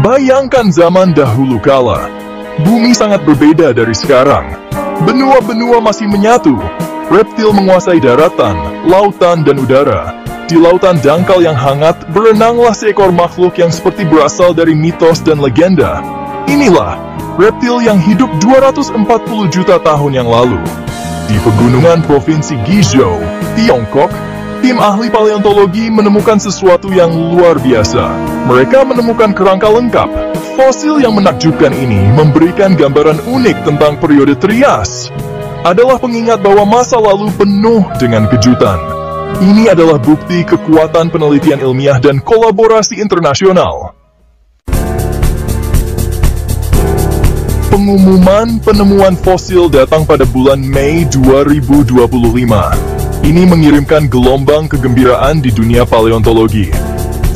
Bayangkan zaman dahulu kala. Bumi sangat berbeda dari sekarang. Benua-benua masih menyatu. Reptil menguasai daratan, lautan, dan udara. Di lautan dangkal yang hangat, berenanglah seekor makhluk yang seperti berasal dari mitos dan legenda. Inilah reptil yang hidup 240 juta tahun yang lalu. Di pegunungan Provinsi Guizhou, Tiongkok, tim ahli paleontologi menemukan sesuatu yang luar biasa. Mereka menemukan kerangka lengkap. Fosil yang menakjubkan ini memberikan gambaran unik tentang periode Trias. Adalah pengingat bahwa masa lalu penuh dengan kejutan. Ini adalah bukti kekuatan penelitian ilmiah dan kolaborasi internasional. Pengumuman penemuan fosil datang pada bulan Mei 2025. Ini mengirimkan gelombang kegembiraan di dunia paleontologi.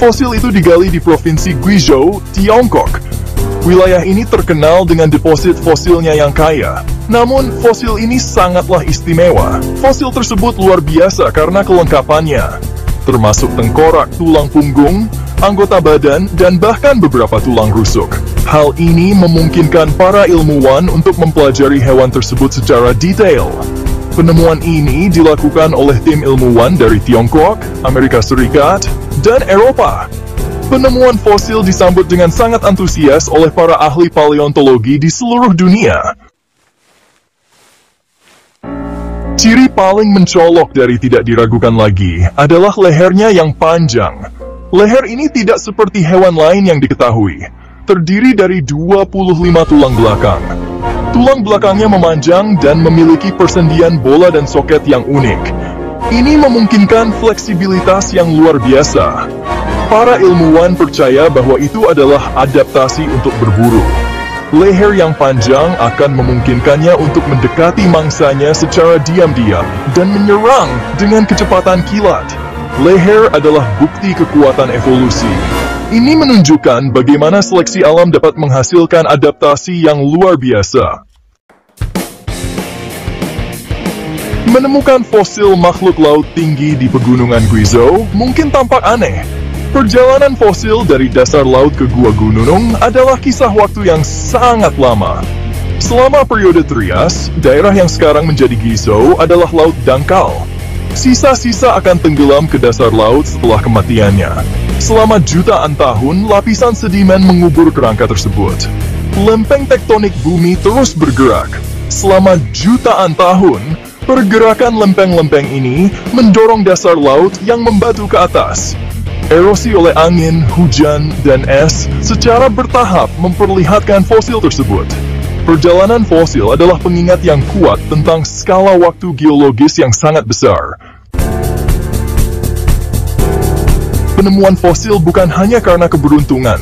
Fosil itu digali di Provinsi Guizhou, Tiongkok. Wilayah ini terkenal dengan deposit fosilnya yang kaya. Namun, fosil ini sangatlah istimewa. Fosil tersebut luar biasa karena kelengkapannya, termasuk tengkorak, tulang punggung, anggota badan, dan bahkan beberapa tulang rusuk. Hal ini memungkinkan para ilmuwan untuk mempelajari hewan tersebut secara detail. Penemuan ini dilakukan oleh tim ilmuwan dari Tiongkok, Amerika Serikat, dan Eropa. Penemuan fosil disambut dengan sangat antusias oleh para ahli paleontologi di seluruh dunia. Ciri paling mencolok dari tidak diragukan lagi adalah lehernya yang panjang. Leher ini tidak seperti hewan lain yang diketahui. Terdiri dari 25 tulang belakang. Tulang belakangnya memanjang dan memiliki persendian bola dan soket yang unik. Ini memungkinkan fleksibilitas yang luar biasa. Para ilmuwan percaya bahwa itu adalah adaptasi untuk berburu. Leher yang panjang akan memungkinkannya untuk mendekati mangsanya secara diam-diam dan menyerang dengan kecepatan kilat. Leher adalah bukti kekuatan evolusi. Ini menunjukkan bagaimana seleksi alam dapat menghasilkan adaptasi yang luar biasa. Menemukan fosil makhluk laut tinggi di pegunungan Guizhou mungkin tampak aneh. Perjalanan fosil dari dasar laut ke gua gunung adalah kisah waktu yang sangat lama. Selama periode Trias, daerah yang sekarang menjadi Guizhou adalah laut dangkal. Sisa-sisa akan tenggelam ke dasar laut setelah kematiannya. Selama jutaan tahun, lapisan sedimen mengubur kerangka tersebut. Lempeng tektonik bumi terus bergerak. Selama jutaan tahun, pergerakan lempeng-lempeng ini mendorong dasar laut yang membatu ke atas. Erosi oleh angin, hujan, dan es secara bertahap memperlihatkan fosil tersebut. Perjalanan fosil adalah pengingat yang kuat tentang skala waktu geologis yang sangat besar. Penemuan fosil bukan hanya karena keberuntungan.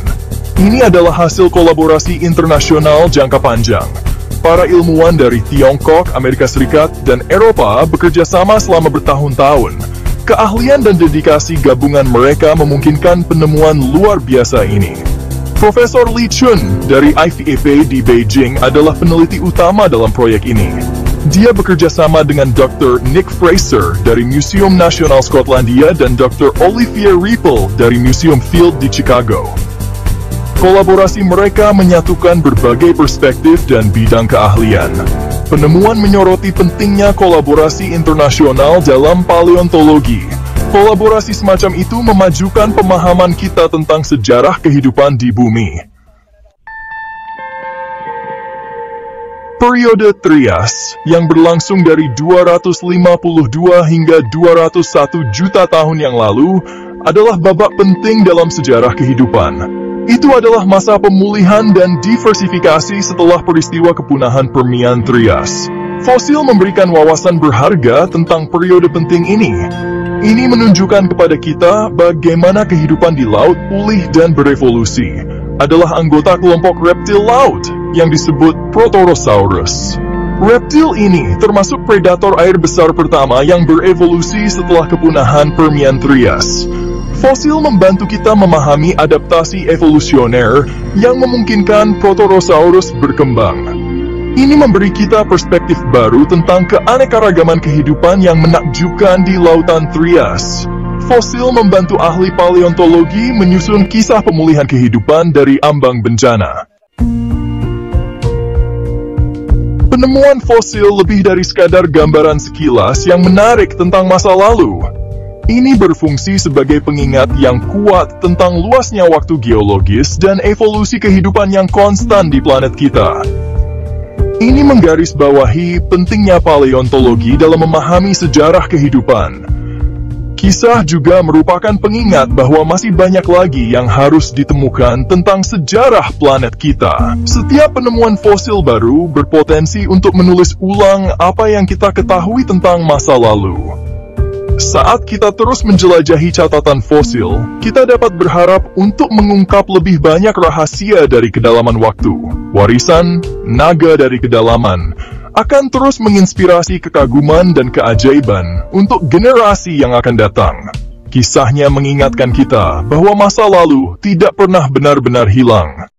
Ini adalah hasil kolaborasi internasional jangka panjang. Para ilmuwan dari Tiongkok, Amerika Serikat, dan Eropa bekerja sama selama bertahun-tahun. Keahlian dan dedikasi gabungan mereka memungkinkan penemuan luar biasa ini. Profesor Li Chun dari IVEP di Beijing adalah peneliti utama dalam proyek ini. Dia bekerja sama dengan Dr. Nick Fraser dari Museum Nasional Skotlandia dan Dr. Olivier Ripple dari Museum Field di Chicago. Kolaborasi mereka menyatukan berbagai perspektif dan bidang keahlian. Penemuan menyoroti pentingnya kolaborasi internasional dalam paleontologi. Kolaborasi semacam itu memajukan pemahaman kita tentang sejarah kehidupan di bumi. Periode Trias, yang berlangsung dari 252 hingga 201 juta tahun yang lalu, adalah babak penting dalam sejarah kehidupan. Itu adalah masa pemulihan dan diversifikasi setelah peristiwa kepunahan Permian Trias. Fosil memberikan wawasan berharga tentang periode penting ini. Ini menunjukkan kepada kita bagaimana kehidupan di laut pulih dan berevolusi. Adalah anggota kelompok reptil laut yang disebut Protorosaurus. Reptil ini termasuk predator air besar pertama yang berevolusi setelah kepunahan Permian Trias. Fosil membantu kita memahami adaptasi evolusioner yang memungkinkan Protorosaurus berkembang. Ini memberi kita perspektif baru tentang keanekaragaman kehidupan yang menakjubkan di lautan Trias. fosil membantu ahli paleontologi menyusun kisah pemulihan kehidupan dari ambang bencana. Penemuan fosil lebih dari sekadar gambaran sekilas yang menarik tentang masa lalu. Ini berfungsi sebagai pengingat yang kuat tentang luasnya waktu geologis dan evolusi kehidupan yang konstan di planet kita. Ini menggarisbawahi pentingnya paleontologi dalam memahami sejarah kehidupan. Kisah juga merupakan pengingat bahwa masih banyak lagi yang harus ditemukan tentang sejarah planet kita. Setiap penemuan fosil baru berpotensi untuk menulis ulang apa yang kita ketahui tentang masa lalu. Saat kita terus menjelajahi catatan fosil, kita dapat berharap untuk mengungkap lebih banyak rahasia dari kedalaman waktu. Warisan naga dari kedalaman akan terus menginspirasi kekaguman dan keajaiban untuk generasi yang akan datang. Kisahnya mengingatkan kita bahwa masa lalu tidak pernah benar-benar hilang.